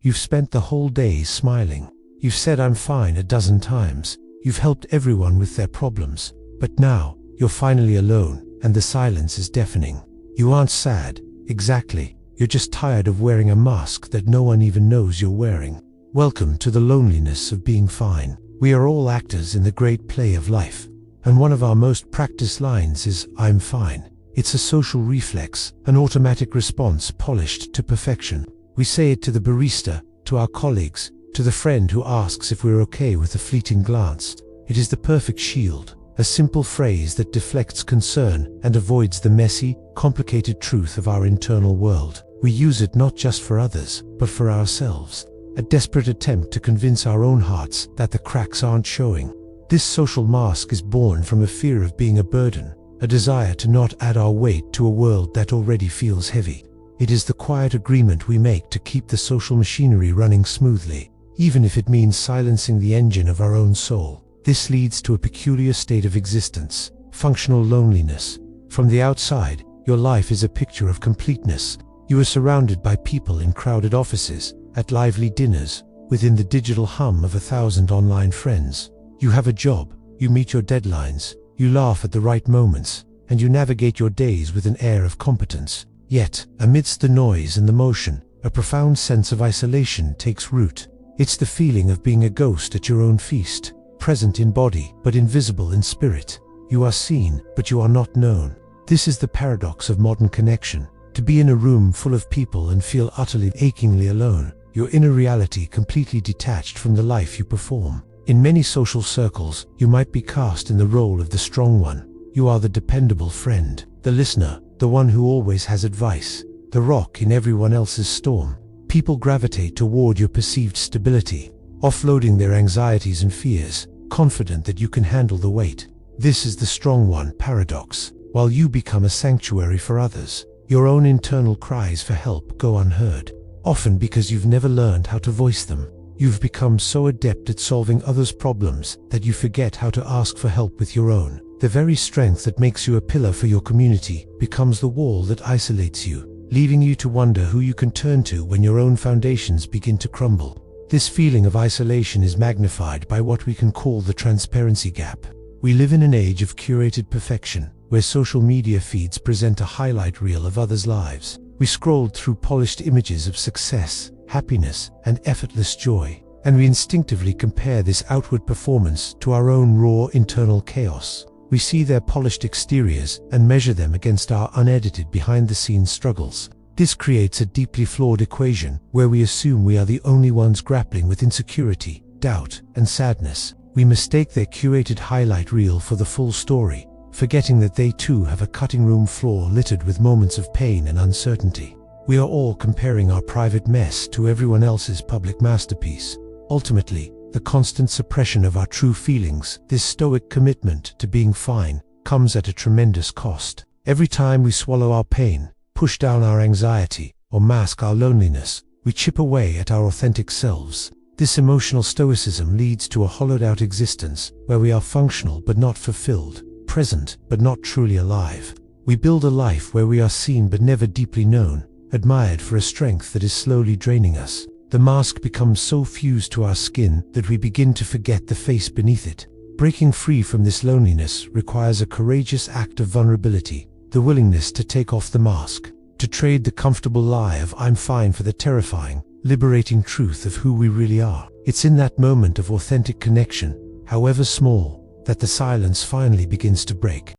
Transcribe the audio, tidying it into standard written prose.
You've spent the whole day smiling. You've said "I'm fine" a dozen times. You've helped everyone with their problems. But now, you're finally alone, and the silence is deafening. You aren't sad, exactly. You're just tired of wearing a mask that no one even knows you're wearing. Welcome to the loneliness of being fine. We are all actors in the great play of life. And one of our most practiced lines is "I'm fine." It's a social reflex, an automatic response polished to perfection. We say it to the barista, to our colleagues, to the friend who asks if we're okay with a fleeting glance. It is the perfect shield, a simple phrase that deflects concern and avoids the messy, complicated truth of our internal world. We use it not just for others, but for ourselves, a desperate attempt to convince our own hearts that the cracks aren't showing. This social mask is born from a fear of being a burden, a desire to not add our weight to a world that already feels heavy. It is the quiet agreement we make to keep the social machinery running smoothly, even if it means silencing the engine of our own soul. This leads to a peculiar state of existence, functional loneliness. From the outside, your life is a picture of completeness. You are surrounded by people in crowded offices, at lively dinners, within the digital hum of 1,000 online friends. You have a job, you meet your deadlines, you laugh at the right moments, and you navigate your days with an air of competence. Yet, amidst the noise and the motion, a profound sense of isolation takes root. It's the feeling of being a ghost at your own feast, present in body but invisible in spirit. You are seen, but you are not known. This is the paradox of modern connection. To be in a room full of people and feel utterly, achingly alone, your inner reality completely detached from the life you perform. In many social circles, you might be cast in the role of the strong one. You are the dependable friend, the listener, the one who always has advice, the rock in everyone else's storm. People gravitate toward your perceived stability, offloading their anxieties and fears, confident that you can handle the weight. This is the strong one paradox. While you become a sanctuary for others, your own internal cries for help go unheard, often because you've never learned how to voice them. You've become so adept at solving others' problems that you forget how to ask for help with your own. The very strength that makes you a pillar for your community becomes the wall that isolates you, leaving you to wonder who you can turn to when your own foundations begin to crumble. This feeling of isolation is magnified by what we can call the transparency gap. We live in an age of curated perfection, where social media feeds present a highlight reel of others' lives. We scrolled through polished images of success, happiness, and effortless joy, and we instinctively compare this outward performance to our own raw internal chaos. We see their polished exteriors and measure them against our unedited behind-the-scenes struggles. This creates a deeply flawed equation where we assume we are the only ones grappling with insecurity, doubt, and sadness. We mistake their curated highlight reel for the full story, forgetting that they too have a cutting room floor littered with moments of pain and uncertainty. We are all comparing our private mess to everyone else's public masterpiece. Ultimately, the constant suppression of our true feelings, this stoic commitment to being fine, comes at a tremendous cost. Every time we swallow our pain, push down our anxiety, or mask our loneliness, we chip away at our authentic selves. This emotional stoicism leads to a hollowed-out existence where we are functional but not fulfilled, present but not truly alive. We build a life where we are seen but never deeply known, admired for a strength that is slowly draining us. The mask becomes so fused to our skin that we begin to forget the face beneath it. Breaking free from this loneliness requires a courageous act of vulnerability, the willingness to take off the mask, to trade the comfortable lie of "I'm fine" for the terrifying, liberating truth of who we really are. It's in that moment of authentic connection, however small, that the silence finally begins to break.